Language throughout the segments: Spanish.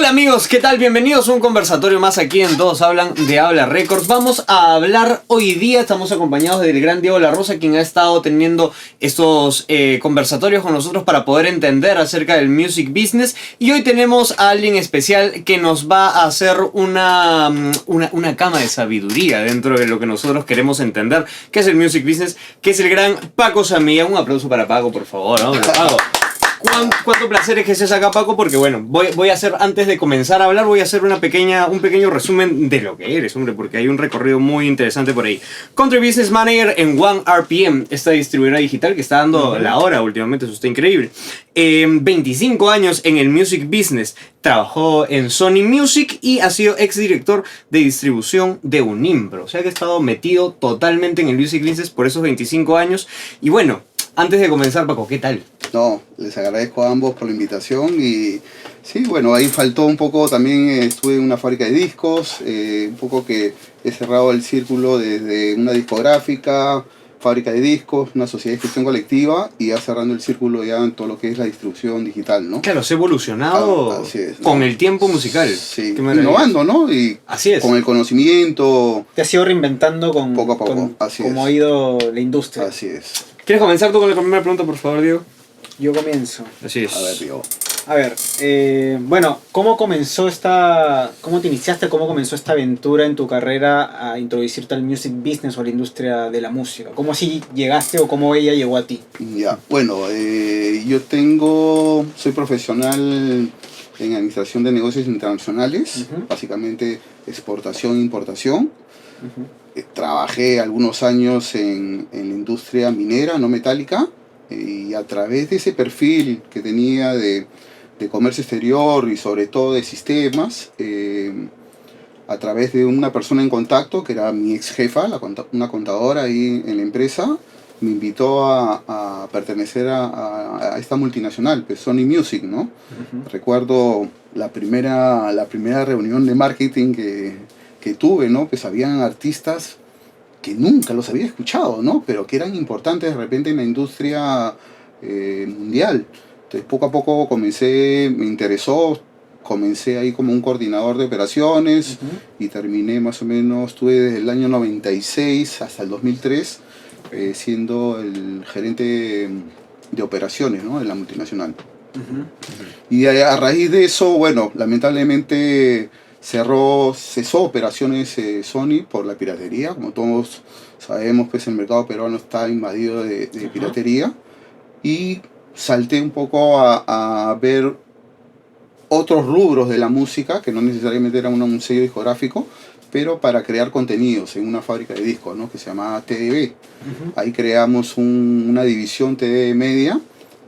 Hola amigos, ¿qué tal? Bienvenidos a un conversatorio más aquí en Todos Hablan de Habla Records. Vamos a hablar hoy día, estamos acompañados del gran Diego La Rosa, quien ha estado teniendo estos conversatorios con nosotros para poder entender acerca del music business. Y hoy tenemos a alguien especial que nos va a hacer una cama de sabiduría dentro de lo que nosotros queremos entender, que es el music business, que es el gran Paco Zamilla. Un aplauso para Paco, por favor, hombre, Paco. ¿Cuánto placer es que estés acá, Paco? Porque bueno, voy a hacer, antes de comenzar a hablar, voy a hacer un pequeño resumen de lo que eres, hombre, porque hay un recorrido muy interesante por ahí. Country Business Manager en OneRPM, esta distribuidora digital que está dando la hora últimamente, eso está increíble. 25 años en el music business, trabajó en Sony Music y ha sido exdirector de distribución de Unimbro. O sea que ha estado metido totalmente en el music business por esos 25 años. Y bueno, antes de comenzar, Paco, ¿qué tal? No, les agradezco a ambos por la invitación y sí, bueno, ahí faltó un poco, también estuve en una fábrica de discos, un poco que he cerrado el círculo desde una discográfica, fábrica de discos, una sociedad de gestión colectiva y ya cerrando el círculo ya en todo lo que es la distribución digital, ¿no? Claro, se ha evolucionado así es, con ¿no? el tiempo musical. Sí, innovando, ¿no? Y así es. Con el conocimiento. Te has ido reinventando poco a poco, así cómo es. ha ido la industria. Así es. ¿Quieres comenzar tú con la primera pregunta, por favor, Diego? Yo comienzo. Así es. A ver, Diego. A ver, bueno, ¿cómo te iniciaste, cómo comenzó esta aventura en tu carrera a introducirte al music business o a la industria de la música? ¿Cómo así llegaste o cómo ella llegó a ti? Ya, bueno, soy profesional en administración de negocios internacionales, básicamente exportación e importación. Trabajé algunos años en la industria minera, no metálica, y a través de ese perfil que tenía de comercio exterior y sobre todo de sistemas, a través de una persona en contacto que era mi ex jefa, una contadora ahí en la empresa, me invitó a pertenecer a esta multinacional, pues Sony Music, ¿no? Recuerdo la primera reunión de marketing que tuve, ¿no? Pues habían artistas que nunca los había escuchado, ¿no? Pero que eran importantes de repente en la industria mundial. Entonces poco a poco me interesó, comencé ahí como un coordinador de operaciones y terminé más o menos, estuve desde el año 96 hasta el 2003 siendo el gerente de operaciones, ¿no? De la multinacional. Y a raíz de eso, bueno, lamentablemente cesó operaciones Sony por la piratería. Como todos sabemos, pues el mercado peruano está invadido de piratería. Y salté un poco a ver otros rubros de la música, que no necesariamente era un sello discográfico, pero para crear contenidos en una fábrica de discos, ¿no? Que se llamaba TDB. Ahí creamos una división TDB Media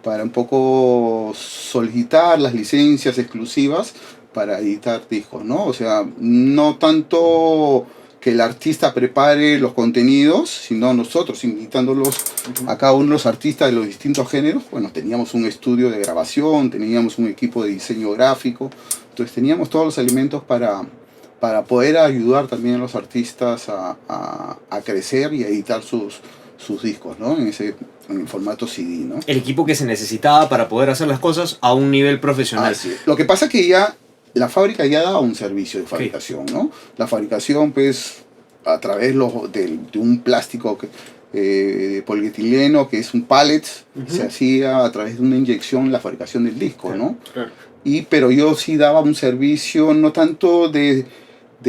para un poco solicitar las licencias exclusivas para editar discos, ¿no? O sea, no tanto que el artista prepare los contenidos, sino nosotros invitándolos a cada uno de los artistas de los distintos géneros. Bueno, teníamos un estudio de grabación, teníamos un equipo de diseño gráfico, entonces teníamos todos los elementos para poder ayudar también a los artistas a crecer y a editar sus discos, ¿no? En el formato CD, ¿no? El equipo que se necesitaba para poder hacer las cosas a un nivel profesional. Así es. Lo que pasa es que ya la fábrica ya daba un servicio de fabricación, ¿no? La fabricación, pues, a través de un plástico de polietileno, que es un pallet, se hacía a través de una inyección la fabricación del disco, ¿no? Claro. Pero yo sí daba un servicio no tanto de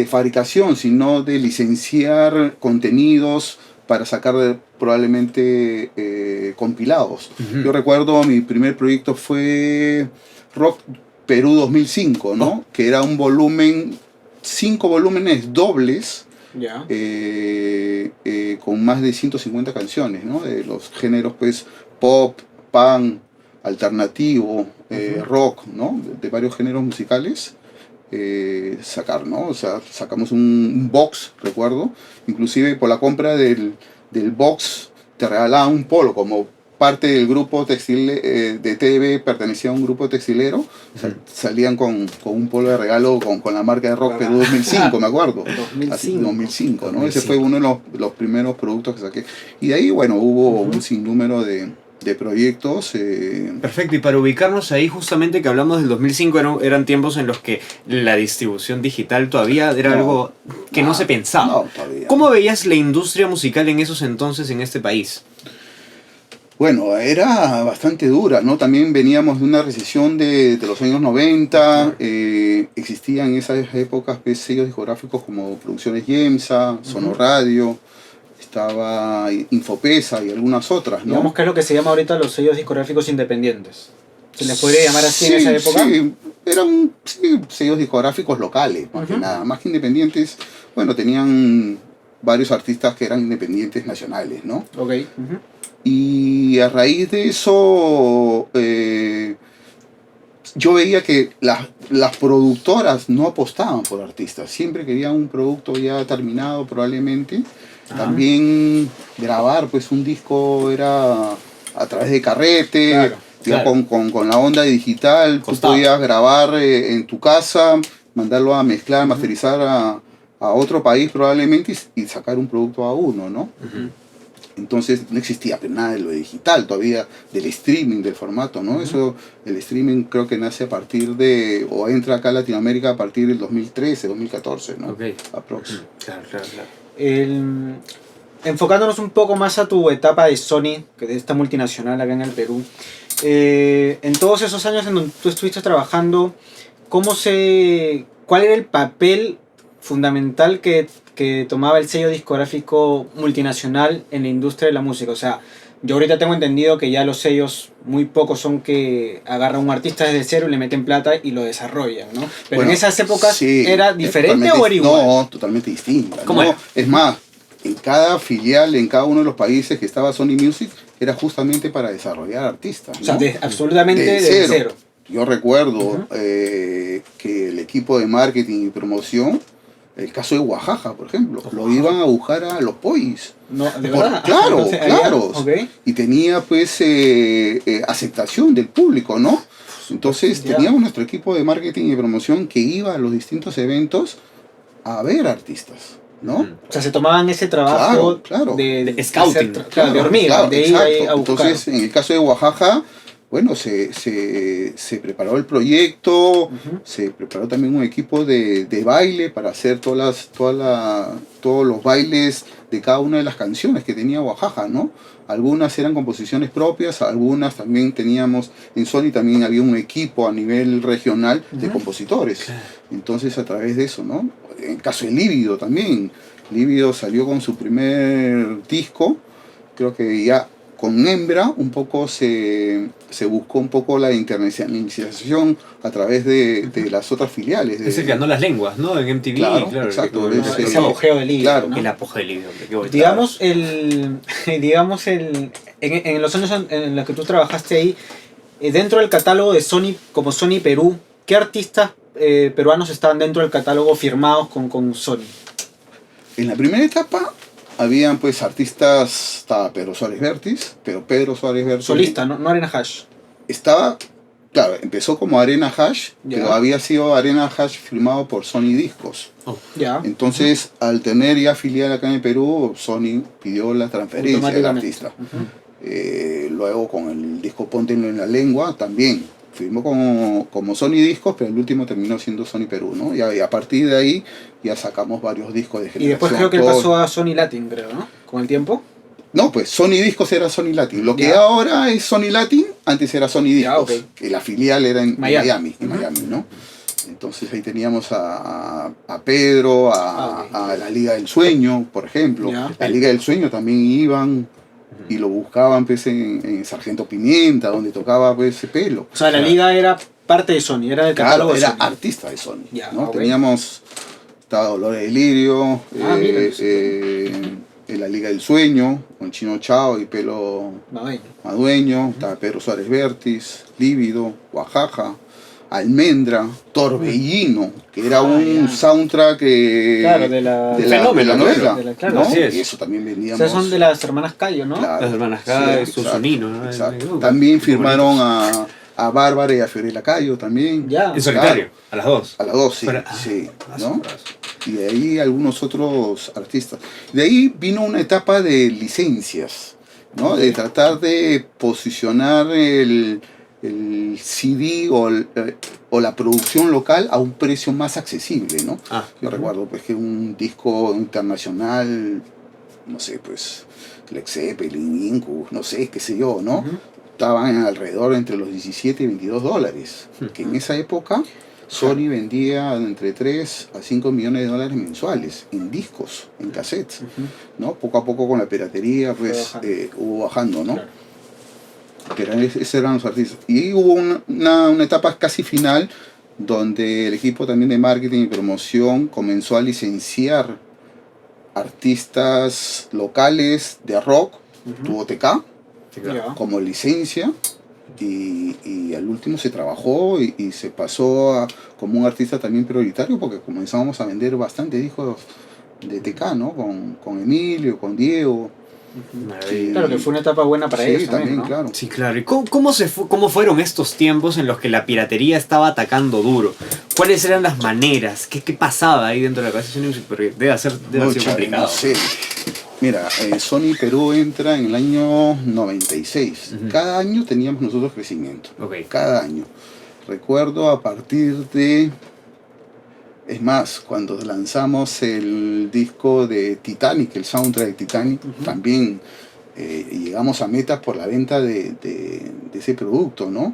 fabricación, sino de licenciar contenidos para sacar probablemente compilados. Yo recuerdo mi primer proyecto fue Rock Perú 2005, ¿no? Que era un volumen, 5 volúmenes dobles, con más de 150 canciones, ¿no? De los géneros, pues, pop, punk, alternativo, rock, ¿no? De varios géneros musicales. ¿No? O sea, sacamos un box, recuerdo, inclusive por la compra del box te regalaban un polo, como parte del grupo textil de TDB pertenecía a un grupo textilero, salían con un polo de regalo con la marca de Rock Perú 2005, me acuerdo. 2005, ¿no? 2005. Ese fue uno de los primeros productos que saqué. Y de ahí, bueno, hubo un sinnúmero de de proyectos. Perfecto, y para ubicarnos ahí justamente que hablamos del 2005, eran tiempos en los que la distribución digital todavía era algo que no se pensaba. No, todavía. ¿Cómo veías la industria musical en esos entonces en este país? Bueno, era bastante dura, ¿no? También veníamos de una recesión de los años 90, existían en esas épocas pues, sellos discográficos como Producciones Yemsa, Sonoradio, estaba Infopesa y algunas otras, ¿no? Digamos que es lo que se llama ahorita los sellos discográficos independientes. ¿Se les podría llamar así en esa época? Sí, eran sellos discográficos locales, más que nada, más que independientes. Bueno, tenían varios artistas que eran independientes nacionales, ¿no? Ok. Y a raíz de eso, yo veía que las productoras no apostaban por artistas, siempre querían un producto ya terminado probablemente. También grabar pues un disco era a través de carrete, Claro, ya claro. con la onda digital, tú Costaba. podías grabar en tu casa, mandarlo a mezclar, masterizar a otro país probablemente y sacar un producto a uno, ¿no? Entonces no existía pues, nada de lo digital todavía, del streaming, del formato, ¿no? Eso, el streaming creo que nace a partir de, o entra acá a Latinoamérica a partir del 2013, 2014, ¿no? Ok. Aprox. Claro, claro, claro. Enfocándonos un poco más a tu etapa de Sony, que de esta multinacional acá en el Perú, en todos esos años en donde tú estuviste trabajando, ¿cuál era el papel fundamental que tomaba el sello discográfico multinacional en la industria de la música? O sea, yo ahorita tengo entendido que ya los sellos muy pocos son que agarran a un artista desde cero y le meten plata y lo desarrollan, ¿no? Pero Bueno, en esas épocas, sí, ¿era es diferente o era igual? No, totalmente distinta. ¿Cómo ¿no? era? Es más, en cada filial, en cada uno de los países que estaba Sony Music, era justamente para desarrollar artistas. O sea, ¿no? absolutamente desde cero. Yo recuerdo que el equipo de marketing y promoción, el caso de Oaxaca, por ejemplo, lo iban a buscar a los Pois. No, ¿de verdad? Claro, Entonces, claro. ok. Y tenía pues aceptación del público, ¿no? Entonces Ya. teníamos nuestro equipo de marketing y promoción que iba a los distintos eventos a ver artistas, ¿no? O sea, se tomaban ese trabajo Claro. De scouting. claro, de hormiga, Claro, de ir ahí exacto. a buscar. Entonces, en el caso de Oaxaca, bueno, se preparó el proyecto, se preparó también un equipo de baile para hacer todos los bailes de cada una de las canciones que tenía Oaxaca, ¿no? Algunas eran composiciones propias, algunas también teníamos, en Sony también había un equipo a nivel regional de compositores. Entonces, a través de eso, ¿no? En el caso de Lívido también, Lívido salió con su primer disco, creo que ya con Hembra un poco se buscó un poco la internacionalización a través de las otras filiales. Es el que ganó las lenguas, ¿no? En MTV, Claro, claro. exacto, el- es- Ese apogeo del libro, claro. ¿no? El apogeo del libro, hombre, qué bonito. Digamos, en los años en los que tú trabajaste ahí, dentro del catálogo de Sony, como Sony Perú, ¿qué artistas peruanos estaban dentro del catálogo firmados con Sony? En la primera etapa habían pues artistas, estaba Pedro Suárez Vértiz, pero Pedro Suárez Vértiz Solista, no Arena Hash. estaba, claro, empezó como Arena Hash, Ya. pero había sido Arena Hash firmado por Sony Discos. Ya. Entonces, al tener ya filial acá en el Perú, Sony pidió la transferencia del Automáticamente. artista. Luego con el disco Póntenlo en la Lengua también. Firmó como Sony Discos, pero el último terminó siendo Sony Perú, ¿no? Y a partir de ahí ya sacamos varios discos de Y generación. después creo que él todos- pasó a Sony Latin, creo, ¿no? Con el tiempo. No, pues Sony Discos era Sony Latin. Lo que Ya. ahora es Sony Latin, antes era Sony Discos. Ya, ok. Que la filial era en Miami. Miami, ¿no? Entonces ahí teníamos a Pedro, Ah, ok. a la Liga del Sueño, por ejemplo. Ya. La Liga del Sueño también iban y lo buscaban pues en Sargento Pimienta, donde tocaba pues ese pelo. O sea, la liga era parte de Sony, era del Claro, catálogo de era Sony. artista de Sony. Ya, ¿no? ok. Teníamos, estaba Dolores Delirio, Mira, en la Liga del Sueño, con Chino Chao y Pelo Madueño. Madueño, estaba Pedro Suárez Vértiz, Lívido, Oaxaca, Almendra, Torbellino, que era un ya. soundtrack Claro, de la- Fenómeno, novela, claro, ¿no? así es. Y eso también O vendíamos. sea, son de las hermanas Cayo, ¿no? Claro. Las hermanas Kai, Sí, Susunino, ¿no? exacto. Qué También firmaron bonitos. a Bárbara y a Fiorella Cayo también. Ya. En solitario, a las dos. A las dos, sí. Pero- sí, brazo, ¿no? brazo. Y de ahí algunos otros artistas. De ahí vino una etapa de licencias. ¿no? De tratar de posicionar el CD o la producción local a un precio más accesible, ¿no? Yo recuerdo pues que un disco internacional, no sé, pues Led Zeppelin, Incubus, no sé, qué sé yo, ¿no? Estaban alrededor entre los 17 y 22 dólares, que en esa época Sony vendía entre 3 a 5 millones de dólares mensuales en discos, en cassettes, ¿no? Poco a poco con la piratería pues hubo bajando, ¿no? Claro. Pero esos eran los artistas. Y hubo una etapa casi final donde el equipo también de marketing y promoción comenzó a licenciar artistas locales de rock, tuvo TK como licencia, y al último se trabajó y se pasó como un artista también prioritario, porque comenzamos a vender bastante discos de TK, ¿no? Con Emilio, con Diego. Claro, que fue una etapa buena para ellos también, ¿no? Claro. Sí, claro. ¿Y cómo fueron estos tiempos en los que la piratería estaba atacando duro? ¿Cuáles eran las maneras? ¿Qué pasaba ahí dentro de la cabeza de Sony? Porque debe haber sido complicado. No sé. Mira, Sony Perú entra en el año 96. Cada año teníamos nosotros crecimiento. Cada año. Recuerdo a partir de... Es más, cuando lanzamos el disco de Titanic, el soundtrack de Titanic, también llegamos a metas por la venta de ese producto, ¿no?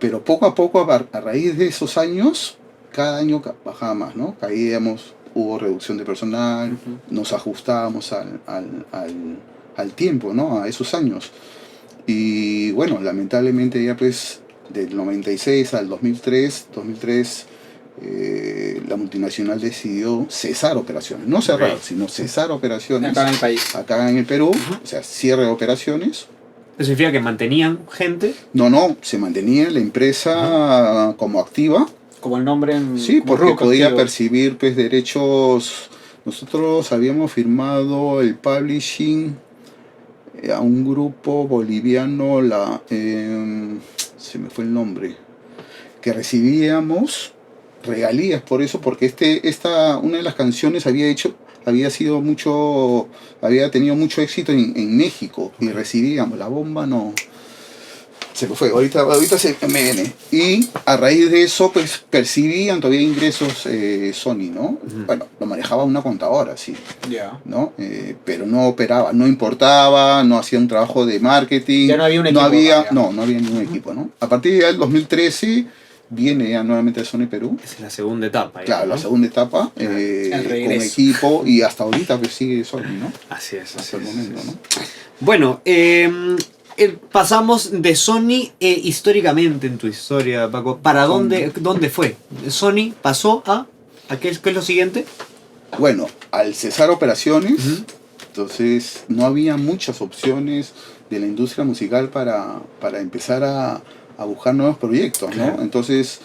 Pero poco a poco, a raíz de esos años, cada año bajaba más, ¿no? Caíamos, hubo reducción de personal, nos ajustábamos al tiempo, ¿no? A esos años. Y bueno, lamentablemente ya pues del 96 al 2003 la multinacional decidió cesar operaciones, no cerrar, sino cesar operaciones acá en el país, acá en el Perú, o sea, cierre de operaciones. ¿Eso significa que mantenían gente? No, se mantenía la empresa como activa. Como el nombre en... Sí, porque podía percibir pues derechos. Nosotros habíamos firmado el publishing a un grupo boliviano, se me fue el nombre, que recibíamos regalías por eso, porque una de las canciones había tenido mucho éxito en México, y recibíamos La Bomba, no se me fue, ahorita se me viene, y a raíz de eso pues percibían todavía ingresos Sony, ¿no? Bueno, lo manejaba una contadora, sí, ¿no? Pero no operaba, no importaba, no hacía un trabajo de marketing, ya no había un equipo, no había ningún equipo, ¿no? A partir del 2013 viene ya nuevamente Sony Perú. Es la segunda etapa. Claro, ¿no? La segunda etapa, con equipo, y hasta ahorita pues sigue Sony, ¿no? Así es. Hasta el momento, ¿no? Bueno, pasamos de Sony históricamente en tu historia, Paco. ¿Para dónde fue? Sony pasó a ¿qué es lo siguiente? Bueno, al cesar operaciones, entonces no había muchas opciones de la industria musical para empezar a buscar nuevos proyectos, ¿no? Claro. Entonces,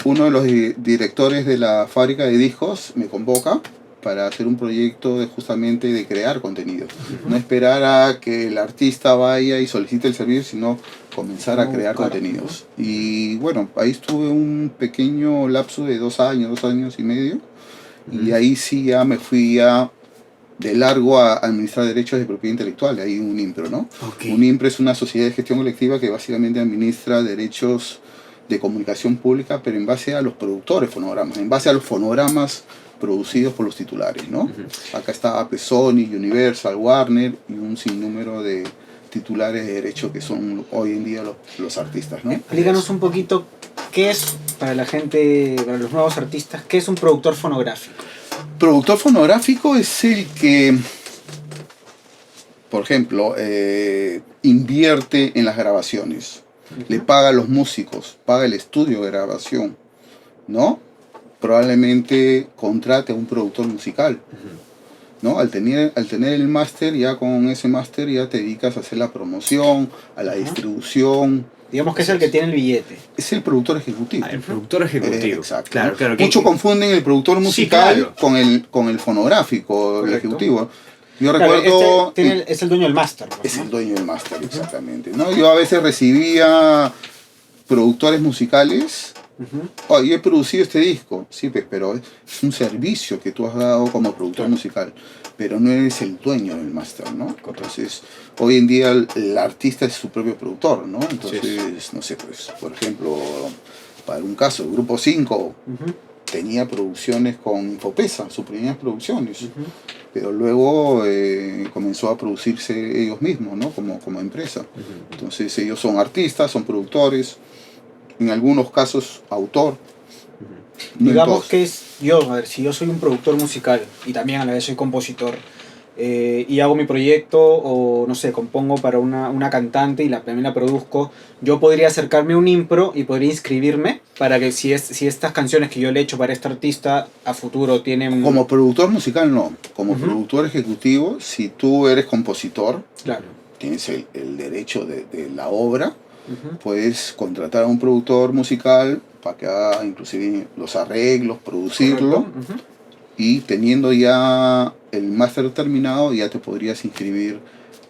uno de los directores de la fábrica de discos me convoca para hacer un proyecto justamente de crear contenido. No esperar a que el artista vaya y solicite el servicio, sino comenzar a crear contenidos. Y bueno, ahí estuve un pequeño lapso de 2 años y medio, y ahí sí ya me fui de largo a administrar derechos de propiedad intelectual, ahí un IMPRO, ¿no? Un IMPRO es una sociedad de gestión colectiva que básicamente administra derechos de comunicación pública, pero en base a los productores fonogramas, en base a los fonogramas producidos por los titulares, ¿no? Acá está Sony, Universal, Warner y un sinnúmero de titulares de derecho que son hoy en día los artistas, ¿no? Explícanos un poquito qué es, para la gente, para los nuevos artistas, qué es un productor fonográfico. Productor fonográfico es el que, por ejemplo, invierte en las grabaciones, le paga a los músicos, paga el estudio de grabación, ¿no? Probablemente contrate a un productor musical, ¿no? Al tener el máster, ya con ese máster ya te dedicas a hacer la promoción, a la distribución. Digamos que es el que tiene el billete. Es el productor ejecutivo. El productor ejecutivo. Exacto. Claro, claro. Muchos confunden el productor musical, sí, claro, con el fonográfico, el ejecutivo. Yo recuerdo... Es el dueño del máster. Es el dueño del máster, exactamente, ¿no? Yo a veces recibía productores musicales Oh, yo he producido este disco, sí, pero es un servicio que tú has dado como productor musical, pero no eres el dueño del máster, ¿no? Entonces, hoy en día el artista es su propio productor, ¿no? Entonces, no sé, pues, por ejemplo, para un caso, el Grupo 5 tenía producciones con Infopesa, sus primeras producciones, pero luego comenzó a producirse ellos mismos, ¿no? Como empresa. Entonces, ellos son artistas, son productores, en algunos casos autor. No Digamos que a ver, si yo soy un productor musical y también a la vez soy compositor y hago mi proyecto o no sé, compongo para una cantante y también la produzco, yo podría acercarme a un impro y podría inscribirme para que si estas canciones que yo le he hecho para este artista a futuro tienen... Como productor musical no, como productor ejecutivo, si tú eres compositor, claro, tienes el derecho de la obra, puedes contratar a un productor musical para que haga inclusive los arreglos, producirlo, y teniendo ya el máster terminado ya te podrías inscribir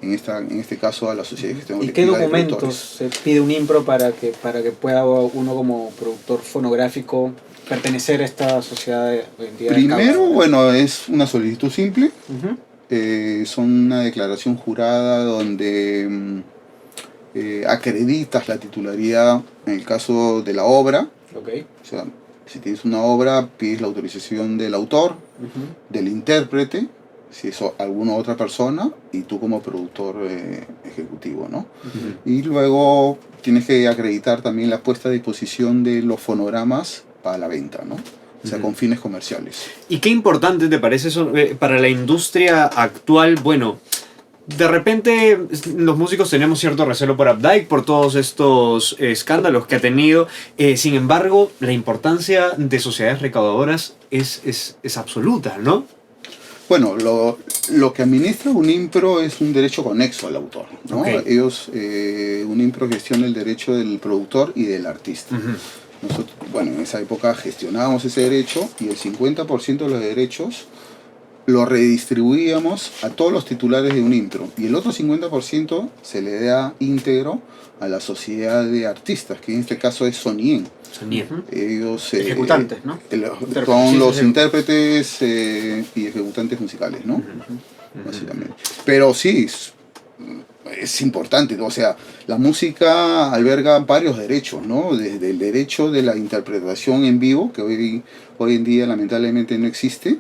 en este caso a la sociedad de gestión ¿Y qué colectiva de documentos productores. se pide un impro para que pueda uno como productor fonográfico pertenecer a esta sociedad hoy en día? Primero, bueno, es una solicitud simple, son una declaración jurada donde acreditas la titularidad en el caso de la obra. Okay. O sea, si tienes una obra, pides la autorización del autor, del intérprete, si es alguna otra persona, y tú como productor ejecutivo, ¿no? Y luego tienes que acreditar también la puesta a disposición de los fonogramas para la venta, ¿no? O sea, con fines comerciales. ¿Y qué importante te parece eso para la industria actual? Bueno, de repente los músicos tenemos cierto recelo por Updike, por todos estos escándalos que ha tenido. Sin embargo, la importancia de sociedades recaudadoras es absoluta, ¿no? Bueno, lo que administra Unimpro es un derecho conexo al autor, ¿no? Okay. Ellos, Unimpro gestiona el derecho del productor y del artista. Nosotros, bueno, en esa época gestionábamos ese derecho y el 50% de los derechos lo redistribuíamos a todos los titulares de Unimpro y el otro 50% se le da íntegro a la sociedad de artistas, que en este caso es Sonien. Ellos ejecutantes, ¿no? Son los intérpretes y ejecutantes musicales, ¿no? Básicamente. Pero sí, es importante, o sea, la música alberga varios derechos, ¿no? Desde el derecho de la interpretación en vivo, que hoy en día lamentablemente no existe,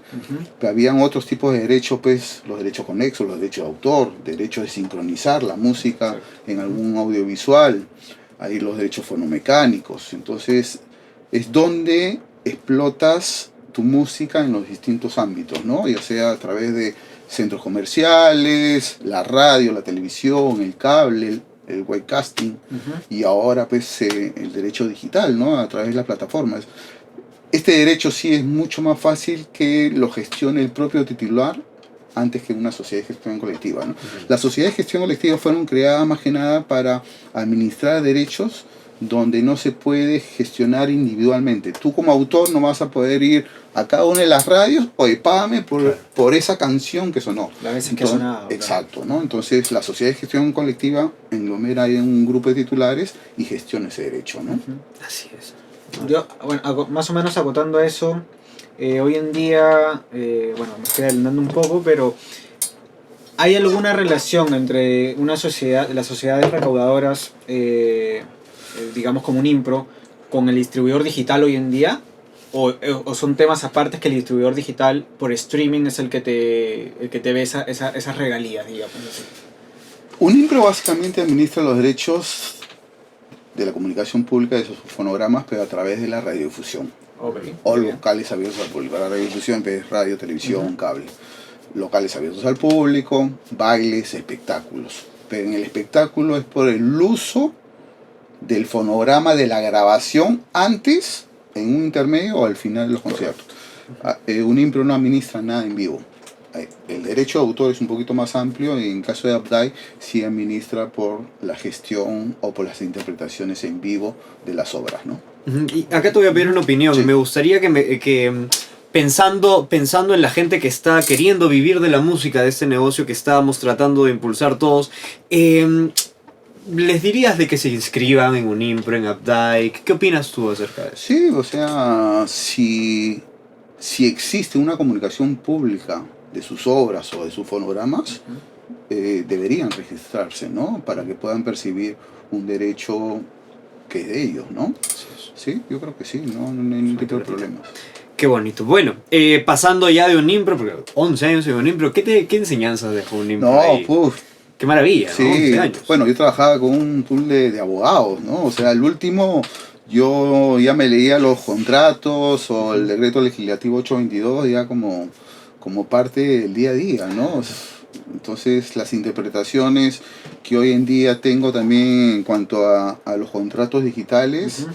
pero habían otros tipos de derechos, pues los derechos conexos, los derechos de autor, derechos de sincronizar la música en algún audiovisual, hay los derechos fonomecánicos, entonces es donde explotas tu música en los distintos ámbitos, ¿no? Ya sea a través de centros comerciales, la radio, la televisión, el cable, el webcasting, y ahora pues el derecho digital, ¿no? A través de las plataformas. Este derecho sí es mucho más fácil que lo gestione el propio titular antes que una sociedad de gestión colectiva, ¿no? Las sociedades de gestión colectiva fueron creadas más que nada para administrar derechos donde no se puede gestionar individualmente. Tú como autor no vas a poder ir a cada una de las radios, oye, págame por esa canción que sonó. La veces que ha sonado. Exacto, ¿no? Entonces la sociedad de gestión colectiva englomera en un grupo de titulares y gestiona ese derecho, ¿no? Así es. Yo, bueno, más o menos acotando a eso, hoy en día, bueno, me estoy adelantando un poco, pero ¿hay alguna relación entre las sociedades recaudadoras, digamos como un impro, con el distribuidor digital hoy en día? ¿O son temas aparte que el distribuidor digital por streaming es el que te ve esas regalías, digamos así? Unimpro básicamente administra los derechos de la comunicación pública de esos fonogramas, pero a través de la radiodifusión. Okay. O locales abiertos al público. La radiodifusión es radio, televisión, cable. Locales abiertos al público, bailes, espectáculos. Pero en el espectáculo es por el uso del fonograma de la grabación antes, en un intermedio o al final de los conciertos. Unimpro no administra nada en vivo. El derecho de autor es un poquito más amplio y en caso de Updike sí administra por la gestión o por las interpretaciones en vivo de las obras, ¿no? Y acá te voy a pedir una opinión. Sí. Me gustaría que pensando en la gente que está queriendo vivir de la música, de este negocio que estábamos tratando de impulsar todos, ¿les dirías de que se inscriban en Unimpro, en Updike? ¿Qué opinas tú acerca de eso? Sí, o sea, si existe una comunicación pública de sus obras o de sus fonogramas, deberían registrarse, ¿no? Para que puedan percibir un derecho que es de ellos, ¿no? Sí, yo creo que sí, no hay ningún tipo de problemas. Qué bonito. Bueno, pasando ya de Unimpro, porque 11 años en Unimpro, ¿qué enseñanzas dejó Unimpro No, ahí? pues, Qué maravilla, sí, ¿no? 11 años. bueno, yo trabajaba con un pool de abogados, ¿no? O sea, el último, yo ya me leía los contratos o el decreto legislativo 822 ya como parte del día a día, ¿no? Entonces, las interpretaciones que hoy en día tengo también en cuanto a los contratos digitales,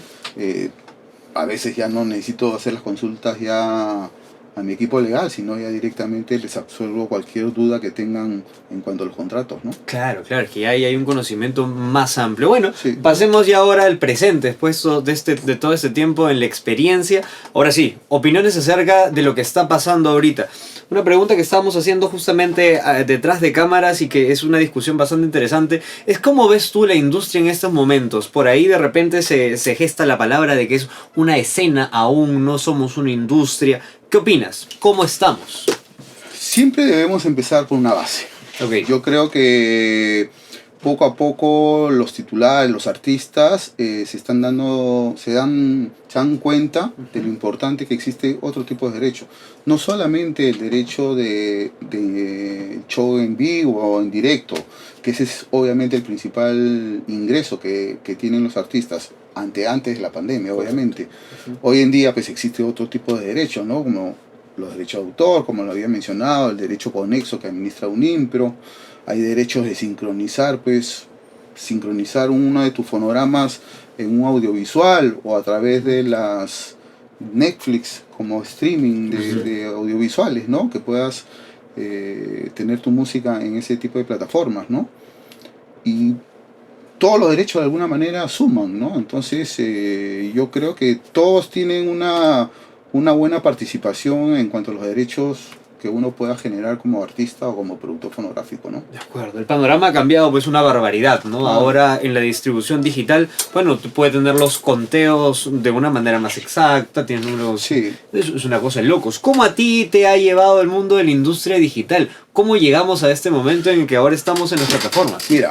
a veces ya no necesito hacer las consultas ya a mi equipo legal, sino ya directamente les absuelvo cualquier duda que tengan en cuanto a los contratos, ¿no? Claro, es que ya hay un conocimiento más amplio. Bueno, Sí. pasemos ya ahora al presente, después de todo este tiempo en la experiencia. Ahora sí, opiniones acerca de lo que está pasando ahorita. Una pregunta que estábamos haciendo justamente detrás de cámaras y que es una discusión bastante interesante, es cómo ves tú la industria en estos momentos. Por ahí de repente se gesta la palabra de que es una escena aún, no somos una industria. ¿Qué opinas? ¿Cómo estamos? Siempre debemos empezar por una base. Okay. Yo creo que poco a poco los titulares, los artistas se dan cuenta de lo importante que existe otro tipo de derecho. No solamente el derecho de show en vivo o en directo, que ese es obviamente el principal ingreso que tienen los artistas antes de la pandemia, obviamente. Hoy en día pues existe otro tipo de derechos, ¿no? Como los derechos de autor, como lo había mencionado, el derecho conexo que administra Unimpro. Hay derechos de sincronizar uno de tus fonogramas en un audiovisual o a través de las Netflix como streaming de audiovisuales, ¿no? Que puedas tener tu música en ese tipo de plataformas, ¿no? Y todos los derechos de alguna manera suman, ¿no? Entonces yo creo que todos tienen una buena participación en cuanto a los derechos que uno pueda generar como artista o como productor fonográfico, ¿no? De acuerdo, el panorama ha cambiado pues una barbaridad, ¿no? Ahora en la distribución digital, bueno, tú puedes tener los conteos de una manera más exacta, tienes números... Sí. Es una cosa de locos. ¿Cómo a ti te ha llevado el mundo de la industria digital? ¿Cómo llegamos a este momento en el que ahora estamos en las plataformas? Mira,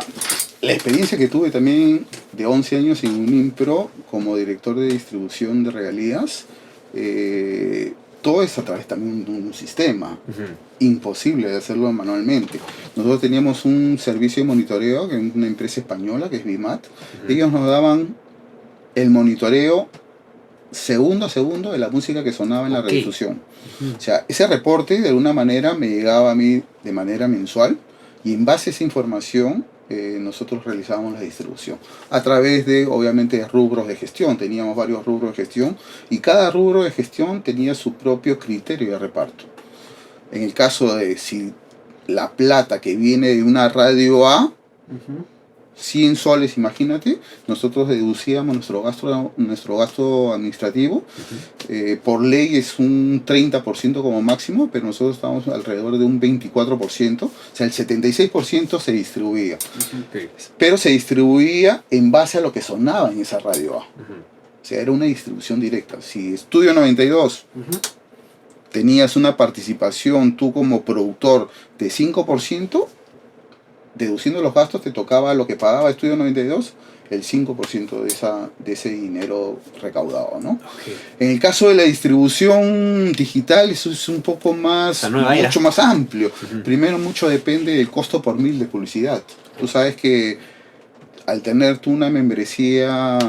la experiencia que tuve también de 11 años en Unimpro como director de distribución de regalías, todo es a través también de un sistema. Imposible de hacerlo manualmente. Nosotros teníamos un servicio de monitoreo, que es una empresa española, que es Bimat. Ellos nos daban el monitoreo segundo a segundo de la música que sonaba en la redifusión. O sea, ese reporte de alguna manera me llegaba a mí de manera mensual y en base a esa información nosotros realizábamos la distribución a través de, obviamente, rubros de gestión. Teníamos varios rubros de gestión y cada rubro de gestión tenía su propio criterio de reparto. En el caso de si la plata que viene de una radio A, 100 soles, imagínate, nosotros deducíamos nuestro gasto administrativo. Por ley es un 30% como máximo, pero nosotros estábamos alrededor de un 24%, o sea, el 76% se distribuía. Pero se distribuía en base a lo que sonaba en esa radio A. O sea, era una distribución directa. Si Estudio 92 tenías una participación tú como productor de 5%, deduciendo los gastos te tocaba lo que pagaba Estudio 92, el 5% de ese dinero recaudado, ¿no? En el caso de la distribución digital, eso es un poco más, mucho más amplio. Primero, mucho depende del costo por mil de publicidad. Tú sabes que al tener tú una membresía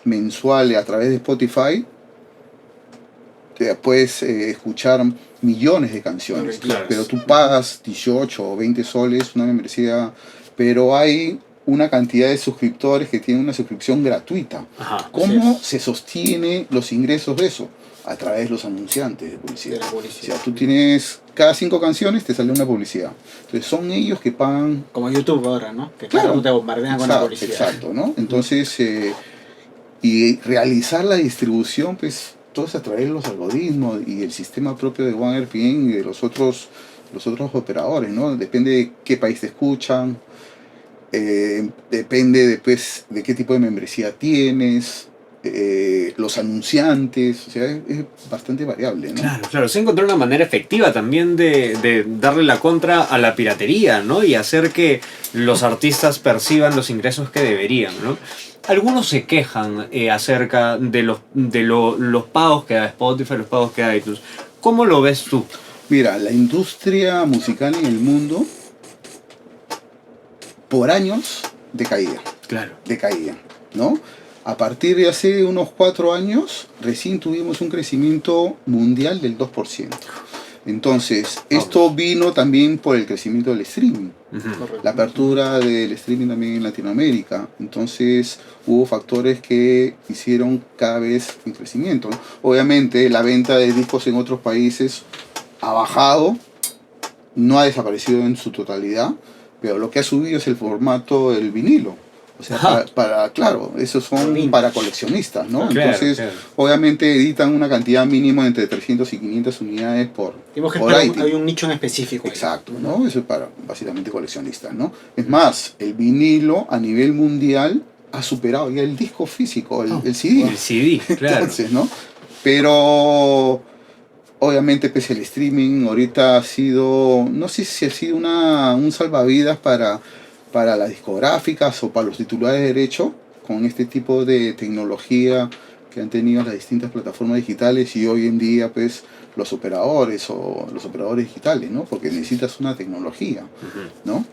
mensual a través de Spotify, te puedes escuchar millones de canciones, pero tú pagas 18 o 20 soles una membresía, pero hay una cantidad de suscriptores que tienen una suscripción gratuita. ¿Cómo se sostiene los ingresos de eso? A través de los anunciantes de publicidad. O sea, tú tienes cada 5 canciones te sale una publicidad. Entonces son ellos que pagan. Como YouTube ahora, ¿no? Que claro, te bombardean con la publicidad. Exacto, ¿no? Entonces, y realizar la distribución, pues todo es a través de los algoritmos y el sistema propio de OneRPM y de los otros operadores, ¿no? Depende de qué país te escuchan. Depende después de qué tipo de membresía tienes, los anunciantes, o sea, es bastante variable, ¿no? Claro, claro. Se encontró una manera efectiva también de darle la contra a la piratería, ¿no? Y hacer que los artistas perciban los ingresos que deberían, ¿no? Algunos se quejan acerca de los pagos que da Spotify, los pagos que da iTunes. ¿Cómo lo ves tú? Mira, la industria musical en el mundo por años decaía, Claro. ¿no? A partir de hace unos 4 años, recién tuvimos un crecimiento mundial del 2%. Entonces, esto vino también por el crecimiento del streaming, la apertura del streaming también en Latinoamérica. Entonces, hubo factores que hicieron cada vez un crecimiento, ¿no? Obviamente, la venta de discos en otros países ha bajado, no ha desaparecido en su totalidad, pero lo que ha subido es el formato del vinilo. O sea, claro, esos son para coleccionistas, ¿no? Claro, Entonces, claro. obviamente editan una cantidad mínima entre 300 y 500 unidades por item. Hay un nicho en específico. Exacto, ¿no? Eso es para básicamente coleccionistas, ¿no? Es más, el vinilo a nivel mundial ha superado ya el disco físico, el CD. El CD, claro. Entonces, ¿no? Pero obviamente pues el streaming ahorita ha sido, no sé si ha sido un salvavidas para las discográficas o para los titulares de derecho con este tipo de tecnología que han tenido las distintas plataformas digitales y hoy en día pues los operadores digitales, ¿no? Porque necesitas una tecnología, ¿no?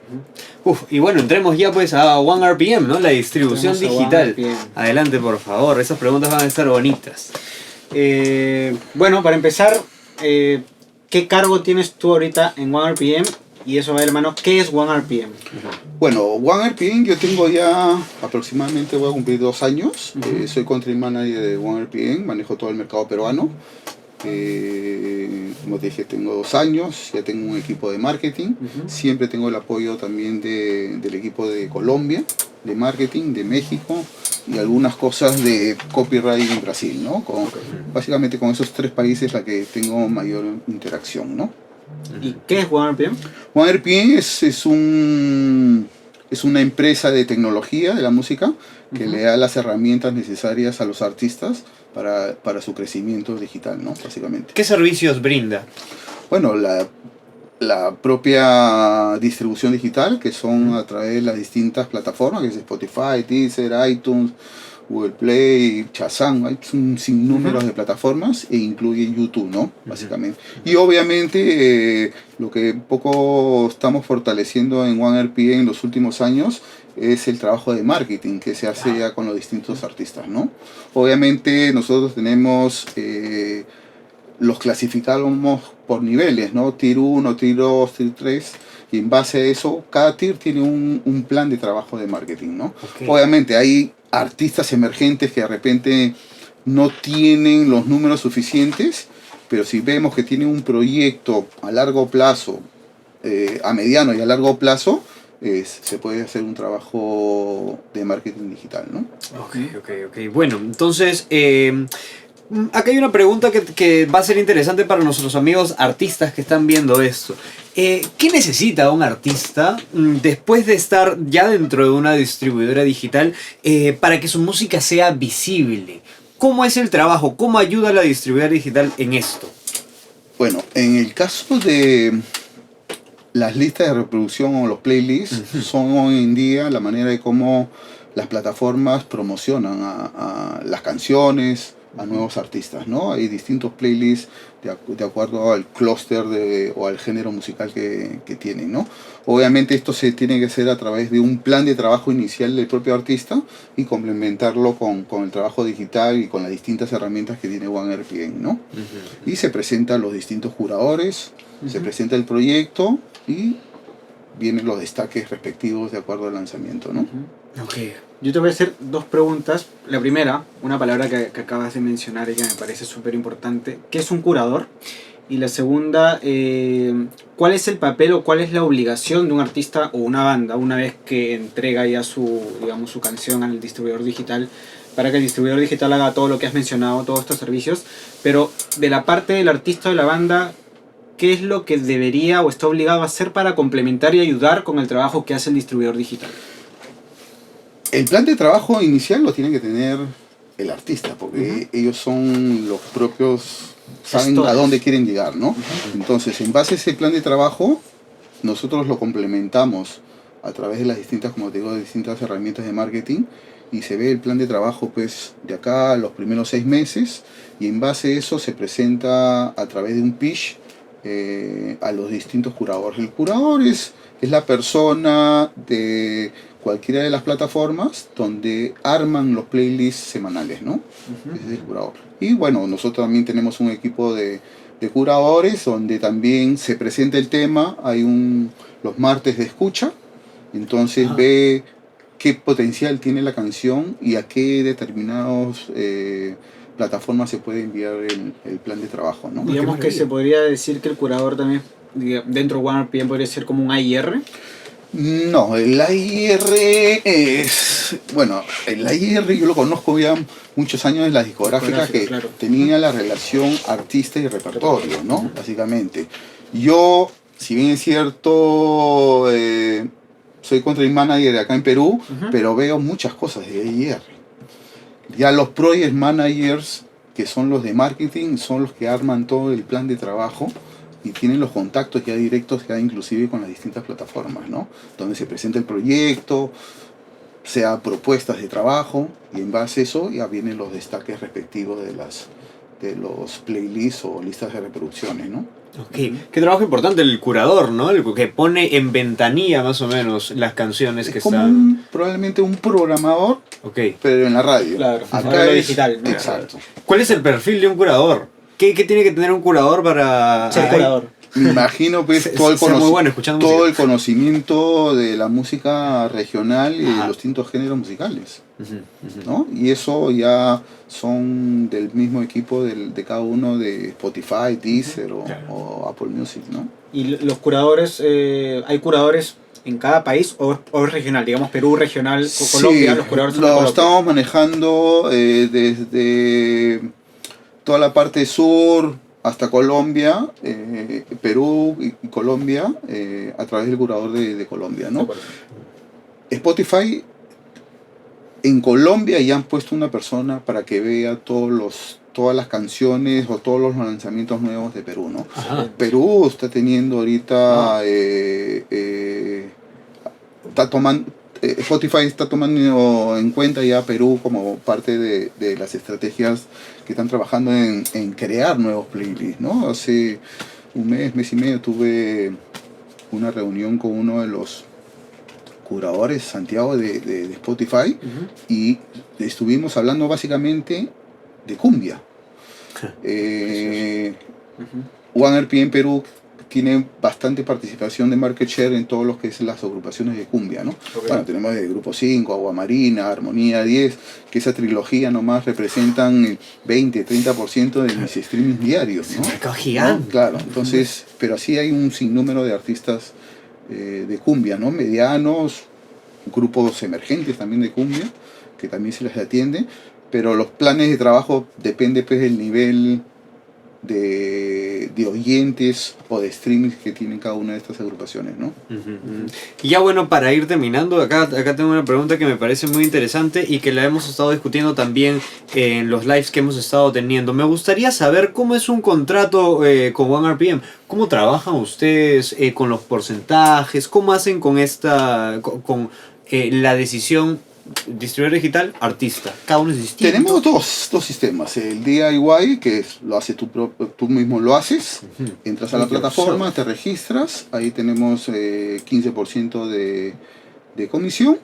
Y bueno, entremos ya pues a OneRPM, ¿no? La distribución Entremos a digital. OneRPM. Adelante, por favor, esas preguntas van a estar bonitas. Bueno, para empezar, ¿qué cargo tienes tú ahorita en OneRPM? Y eso va de la mano, ¿qué es OneRPM? Bueno, OneRPM yo tengo ya aproximadamente, voy a cumplir 2 años. Soy country manager de OneRPM, manejo todo el mercado peruano. Como te dije, tengo 2 años, ya tengo un equipo de marketing. Siempre tengo el apoyo también del equipo de Colombia, de marketing, de México y algunas cosas de copyright en Brasil, ¿no? Básicamente con esos 3 países la que tengo mayor interacción, ¿no? ¿Y qué es OneRPM? OneRPM es una empresa de tecnología de la música que le da las herramientas necesarias a los artistas para su crecimiento digital, ¿no? Básicamente. ¿Qué servicios brinda? Bueno, la propia distribución digital, que son a través de las distintas plataformas, que es Spotify, Deezer, iTunes, Google Play, Shazam, hay un sinnúmero de plataformas e incluye YouTube, ¿no? Básicamente. Y obviamente lo que un poco estamos fortaleciendo en OneRPM en los últimos años es el trabajo de marketing que se hace ya con los distintos artistas, ¿no? Obviamente nosotros tenemos, los clasificamos por niveles, ¿no? Tier 1, Tier 2, Tier 3. Y en base a eso, cada tier tiene un plan de trabajo de marketing, ¿no? Obviamente hay artistas emergentes que de repente no tienen los números suficientes, pero si vemos que tienen un proyecto a largo plazo, a mediano y a largo plazo, se puede hacer un trabajo de marketing digital, ¿no? Ok. Bueno, entonces, acá hay una pregunta que va a ser interesante para nuestros amigos artistas que están viendo esto. ¿Qué necesita un artista después de estar ya dentro de una distribuidora digital para que su música sea visible? ¿Cómo es el trabajo? ¿Cómo ayuda la distribuidora digital en esto? Bueno, en el caso de las listas de reproducción o los playlists, son hoy en día la manera de cómo las plataformas promocionan a las canciones, a nuevos artistas, ¿no? Hay distintos playlists de acuerdo al clúster o al género musical que tienen, ¿no? Obviamente esto se tiene que hacer a través de un plan de trabajo inicial del propio artista y complementarlo con el trabajo digital y con las distintas herramientas que tiene OneRPM, ¿no? Y se presentan los distintos juradores, se presenta el proyecto y vienen los destaques respectivos de acuerdo al lanzamiento, ¿no? Yo te voy a hacer 2 preguntas. La primera, una palabra que acabas de mencionar y que me parece súper importante. ¿Qué es un curador? Y la segunda, ¿cuál es el papel o cuál es la obligación de un artista o una banda una vez que entrega ya su canción al distribuidor digital, para que el distribuidor digital haga todo lo que has mencionado, todos estos servicios? Pero de la parte del artista o de la banda, ¿qué es lo que debería o está obligado a hacer para complementar y ayudar con el trabajo que hace el distribuidor digital? El plan de trabajo inicial lo tiene que tener el artista, porque ellos son los propios, saben Gestores. a dónde quieren llegar, ¿no? Entonces, en base a ese plan de trabajo, nosotros lo complementamos a través de las distintas, como te digo, distintas herramientas de marketing, y se ve el plan de trabajo pues de acá a los primeros 6 meses, y en base a eso se presenta a través de un pitch a los distintos curadores. El curador es la persona de cualquiera de las plataformas donde arman los playlists semanales, ¿no? Ese es el curador. Y bueno, nosotros también tenemos un equipo de curadores donde también se presenta el tema, hay los martes de escucha, entonces ve qué potencial tiene la canción y a qué determinados plataformas se puede enviar el plan de trabajo, ¿no? Digamos que se podría decir que el curador también, dentro de OneRPM, podría ser como un AIR. No, el AIR es... Bueno, el AIR yo lo conozco ya muchos años en las discográficas que claro. tenía la relación artista y repertorio, ¿no? Básicamente. Yo, si bien es cierto, soy country manager acá en Perú, pero veo muchas cosas de AIR. Ya los project managers, que son los de marketing, son los que arman todo el plan de trabajo y tienen los contactos ya directos, ya inclusive con las distintas plataformas, ¿no? Donde se presenta el proyecto, sea propuestas de trabajo, y en base a eso ya vienen los destaques respectivos de los playlists o listas de reproducciones, ¿no? Okay. Qué trabajo importante el curador, ¿no? El que pone en ventanilla más o menos las canciones que Es como están... probablemente un programador, pero en la radio. Claro, acá es digital, ¿no? Exacto. ¿Cuál es el perfil de un curador? ¿Qué tiene que tener un curador para...? Ser curador. Me imagino pues todo el música. conocimiento de la música regional y de los distintos géneros musicales, ¿no? Y eso ya son del mismo equipo de cada uno de Spotify, Deezer o Apple Music, ¿no? Y los curadores, ¿hay curadores en cada país o es regional? Digamos Perú regional, Colombia, sí, los curadores son de lo Colombia. estamos manejando desde toda la parte sur hasta Colombia, Perú y Colombia, a través del curador de Colombia, ¿no? Spotify, en Colombia ya han puesto una persona para que vea todas las canciones o todos los lanzamientos nuevos de Perú, ¿no? Perú está teniendo ahorita, Spotify está tomando en cuenta ya a Perú como parte de las estrategias que están trabajando en crear nuevos playlists, ¿no? Hace un mes y medio tuve una reunión con uno de los curadores, Santiago, de Spotify, y estuvimos hablando básicamente de cumbia. OneRPM Perú tiene bastante participación de market share en todo lo que es las agrupaciones de cumbia, ¿no? Bueno, tenemos de Grupo 5, Agua Marina, Armonía 10, que esa trilogía nomás representan el 20-30% de mis streamings diarios, ¿no? Gigante. ¿No? Claro, entonces, pero así hay un sinnúmero de artistas de cumbia, ¿no? Medianos, grupos emergentes también de cumbia, que también se les atiende, pero los planes de trabajo depende pues del nivel de oyentes o de streamings que tienen cada una de estas agrupaciones, ¿no? Y ya bueno, para ir terminando, acá tengo una pregunta que me parece muy interesante y que la hemos estado discutiendo también en los lives que hemos estado teniendo. Me gustaría saber cómo es un contrato con OneRPM. ¿Cómo trabajan ustedes con los porcentajes? ¿Cómo hacen con la decisión distribuidor digital, artista? Cada uno es distinto. Tenemos dos sistemas. El DIY, que lo hace tú mismo lo haces. Entras a la plataforma, te registras. Ahí tenemos 15% de comisión.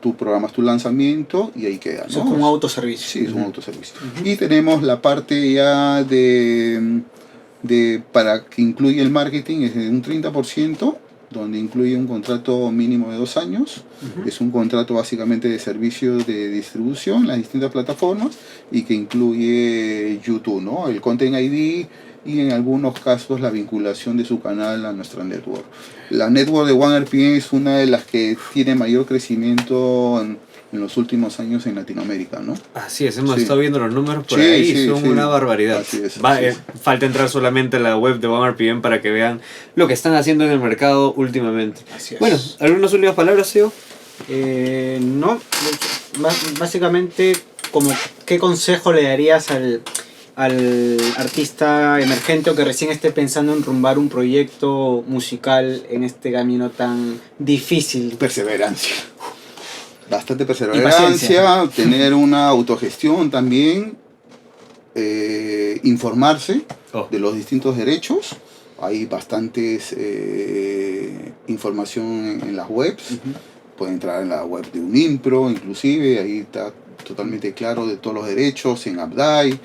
Tú programas tu lanzamiento y ahí queda, ¿no? Eso es como un autoservicio. Sí, es un autoservicio. Y tenemos la parte ya para que incluye el marketing, es de un 30%, donde incluye un contrato mínimo de 2 años. Es un contrato básicamente de servicios de distribución en las distintas plataformas y que incluye YouTube, ¿no? El Content ID y en algunos casos la vinculación de su canal a nuestra network. La network de OneRPM es una de las que tiene mayor crecimiento en los últimos años en Latinoamérica, ¿no? Así es, hemos estado viendo los números por ahí, son una barbaridad. Así es. Falta entrar solamente a la web de OneRPM para que vean lo que están haciendo en el mercado últimamente. Así es. Bueno, ¿algunas últimas palabras, Seo? No, básicamente, como, ¿qué consejo le darías al artista emergente o que recién esté pensando en rumbar un proyecto musical en este camino tan difícil? Perseverancia. Bastante Y perseverancia, paciencia. tener una autogestión también, informarse Oh. de los distintos derechos. Hay bastantes información en las webs. Puede entrar en la web de Unimpro, inclusive, ahí está totalmente claro de todos los derechos, en Abdai.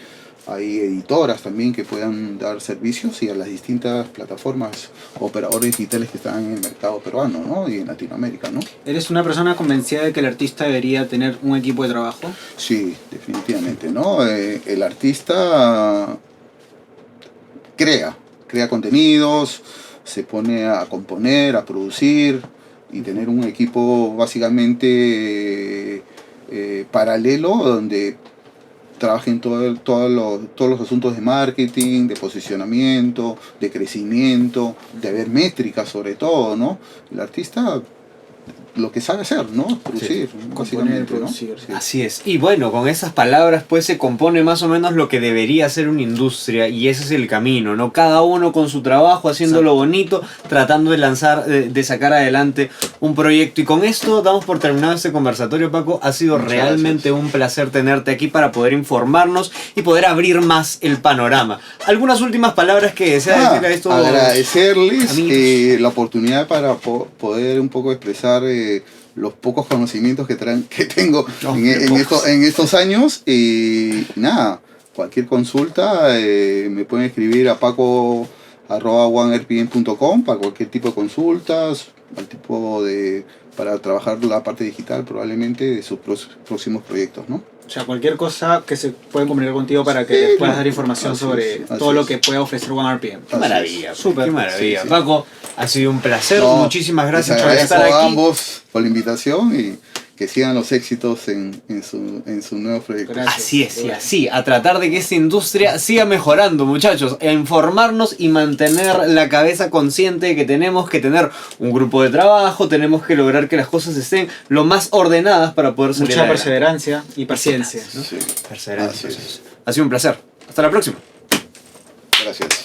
Hay editoras también que puedan dar servicios y a las distintas plataformas, operadores digitales que están en el mercado peruano, ¿no? Y en Latinoamérica, ¿no? ¿Eres una persona convencida de que el artista debería tener un equipo de trabajo? Sí, definitivamente, ¿no? El artista crea contenidos, se pone a componer, a producir y tener un equipo básicamente paralelo donde trabajen todos los asuntos de marketing, de posicionamiento, de crecimiento, de haber métricas sobre todo, ¿no? El artista lo que sabe hacer, ¿no? Producir, Componer, básicamente, ¿no? producir. Sí. Así es. Y bueno, con esas palabras pues se compone más o menos lo que debería ser una industria y ese es el camino, ¿no? Cada uno con su trabajo, haciéndolo bonito, tratando de lanzar, de sacar adelante un proyecto. Y con esto damos por terminado este conversatorio, Paco. Ha sido Muchas realmente gracias. un placer tenerte aquí para poder informarnos y poder abrir más el panorama. ¿Algunas últimas palabras que desea decirle a estos agradecerles amigos? la oportunidad para poder un poco expresar los pocos conocimientos que tengo No, en estos años y nada, cualquier consulta me pueden escribir a paco@onerpm.com para cualquier tipo de consultas, para trabajar la parte digital probablemente de sus próximos proyectos, ¿no? O sea, cualquier cosa que se pueden comunicar contigo para que Sí, les puedas claro. dar información Así sobre es, así todo lo es. que pueda ofrecer OneRPM. Qué maravilla, Súper. qué maravilla. Sí, sí. Paco, ha sido un placer. No, Muchísimas gracias les por agradezco estar a aquí. ambos por la invitación y que sigan los éxitos en su nuevo proyecto. Gracias. Así es, y así, a tratar de que esta industria siga mejorando, muchachos, a informarnos y mantener la cabeza consciente de que tenemos que tener un grupo de trabajo, tenemos que lograr que las cosas estén lo más ordenadas para poder salir Mucha adelante. perseverancia y paciencia. ¿no? Sí, Perseverancia. así es. Ha sido un placer. Hasta la próxima. Gracias.